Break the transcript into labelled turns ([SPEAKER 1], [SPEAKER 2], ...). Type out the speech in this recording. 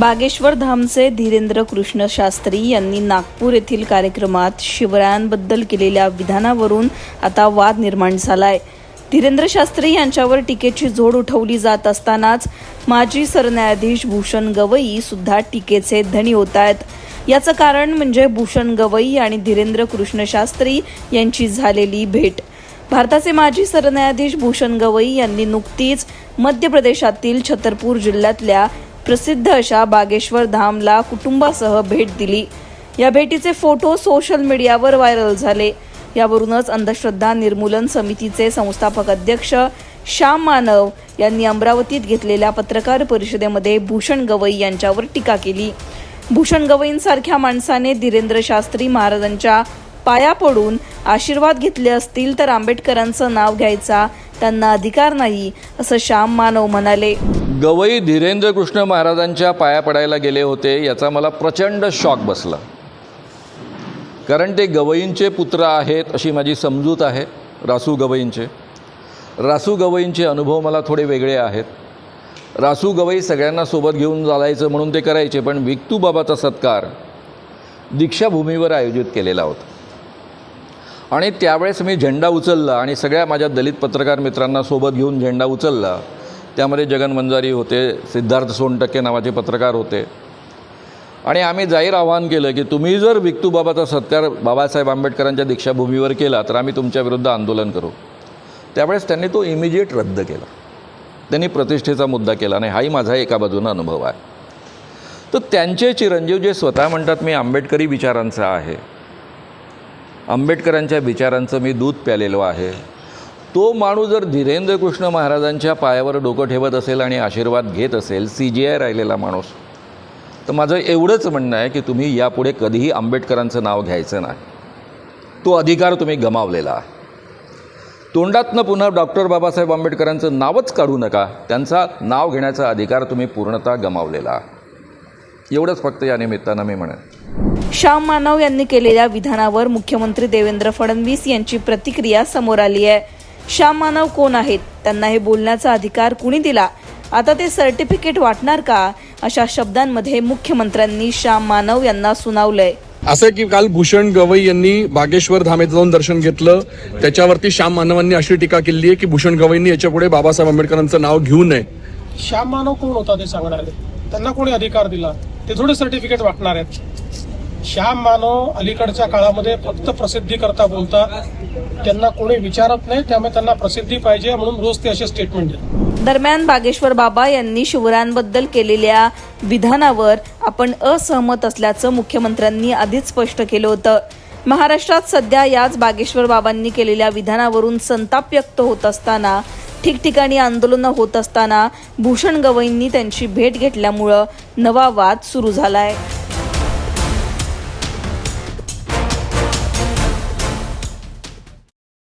[SPEAKER 1] बागेश्वर धामचे धीरेंद्र कृष्ण शास्त्री यांनी नागपूर येथील कार्यक्रमात शिवरायांबद्दल केलेल्या विधानावरून आता वाद निर्माण झालाय। धीरेंद्र शास्त्री यांच्यावर टीकेची झोड उठवली जात असतानाच माजी सरन्यायाधीश भूषण गवई सुद्धा टीकेचे धनी होत आहेत। याचं कारण म्हणजे भूषण गवई आणि धीरेंद्र कृष्ण शास्त्री यांची झालेली भेट। भारताचे माजी सरन्यायाधीश भूषण गवई यांनी नुकतीच मध्य प्रदेशातील छतरपूर जिल्ह्यातल्या प्रसिद्ध अशा बागेश्वर धामला कुटुंबासह भेट दिली। या भेटीचे फोटो सोशल मीडियावर व्हायरल झाले। यावरूनच अंधश्रद्धा निर्मूलन समितीचे संस्थापक अध्यक्ष श्याम मानव यांनी अमरावतीत घेतलेल्या पत्रकार परिषदेमध्ये भूषण गवई यांच्यावर टीका केली। भूषण गवईंसारख्या माणसाने धीरेंद्र शास्त्री महाराजांच्या पाया पडून आशीर्वाद घेतले असतील तर आंबेडकरांचं नाव घ्यायचा त्यांना अधिकार नाही, असं श्याम मानव म्हणाले।
[SPEAKER 2] गवई धीरेंद्र कृष्ण महाराजांच्या पाया पडायला गेले होते याचा मला प्रचंड शॉक बसला, कारण ते गवईंचे पुत्र आहेत अशी माझी समजूत आहे। रासू गवईंचे अनुभव मला थोडे वेगळे आहेत। रासू गवई सगळ्यांना सोबत घेऊन चालायचं म्हणून ते करायचे, पण विक्तूबाबाचा सत्कार दीक्षाभूमीवर आयोजित केलेला होता आणि त्यावेळेस मी झेंडा उचलला आणि सगळ्या माझ्या दलित पत्रकार मित्रांना सोबत घेऊन झेंडा उचलला। त्यामध्ये जगन वंजारी होते, सिद्धार्थ सोनटक्के नावाचे पत्रकार होते आणि आम्ही जाहीर आवाहन केलं की तुम्ही जर विक्तूबाबाचा सत्कार बाबासाहेब आंबेडकरांच्या दीक्षाभूमीवर केला तर आम्ही तुमच्या विरुद्ध आंदोलन करू। त्यावेळेस त्यांनी तो इमिजिएट रद्द केला, त्यांनी प्रतिष्ठेचा मुद्दा केला नाही। हाही माझा एका बाजूनं अनुभव आहे। तर त्यांचे चिरंजीव जे स्वतः म्हणतात मी आंबेडकरी विचारांचा आहे, आंबेडकरांच्या विचारांचं मी दूध प्यालेलो आहे, तो माणूस जर धीरेंद्र कृष्ण महाराजांच्या पायावर डोकं ठेवत असेल आणि आशीर्वाद घेत असेल, CGI राहिलेला माणूस, तर माझं एवढंच म्हणणं आहे की तुम्ही यापुढे कधीही आंबेडकरांचं नाव घ्यायचं नाही। तो अधिकार तुम्ही गमावलेला आहे। तोंडातनं पुन्हा डॉक्टर बाबासाहेब आंबेडकरांचं नावच काढू नका, त्यांचा नाव घेण्याचा अधिकार तुम्ही पूर्णतः गमावलेला आहे। एवढंच फक्त या निमित्तानं मी म्हणेन।
[SPEAKER 1] श्याम मानव यांनी केलेल्या विधानावर मुख्यमंत्री देवेंद्र फडणवीस यांची प्रतिक्रिया समोर आली आहे। श्याम मानव कोण आहेत, त्यांना हे बोलण्याचा अधिकार कुणी दिला, आता ते सर्टिफिकेट वाटणार का, अशा शब्दांमध्ये मुख्यमंत्र्यांनी श्याम मानव यांना सुनावलंय।
[SPEAKER 3] असं की काल भूषण गवई यांनी बागेश्वर धामेत जाऊन दर्शन घेतलं, त्याच्यावरती श्याम मानवांनी अशी टीका केली आहे की भूषण गवईंनी याच्यापुढे बाबासाहेब आंबेडकरांचं नाव घेऊ नये।
[SPEAKER 4] श्याम मानव कोण होता ते सांगणारे, त्यांना कोणी अधिकार दिला, ते थोडे सर्टिफिकेट वाटणार आहेत। श्याम मानव अलीकडच्या काळामध्ये फक्त प्रसिद्धी करता बोलतात, त्यांना कोणी विचारत नाही, त्यामुळे त्यांना प्रसिद्धी पाहिजे म्हणून रोज ते असे स्टेटमेंट देतात।
[SPEAKER 1] दरम्यान बागेश्वर बाबा यांनी शिवरायांबद्दल केलेल्या विधानावर आपण असहमत असल्याचं मुख्यमंत्र्यांनी आधीच स्पष्ट केलं होतं। महाराष्ट्रात सध्या याच बागेश्वर बाबांनी केलेल्या विधानावरून संताप व्यक्त होत असताना, ठिकठिकाणी आंदोलनं होत असताना भूषण गवईंनी त्यांची भेट घेतल्यामुळं नवा वाद सुरू झालाय।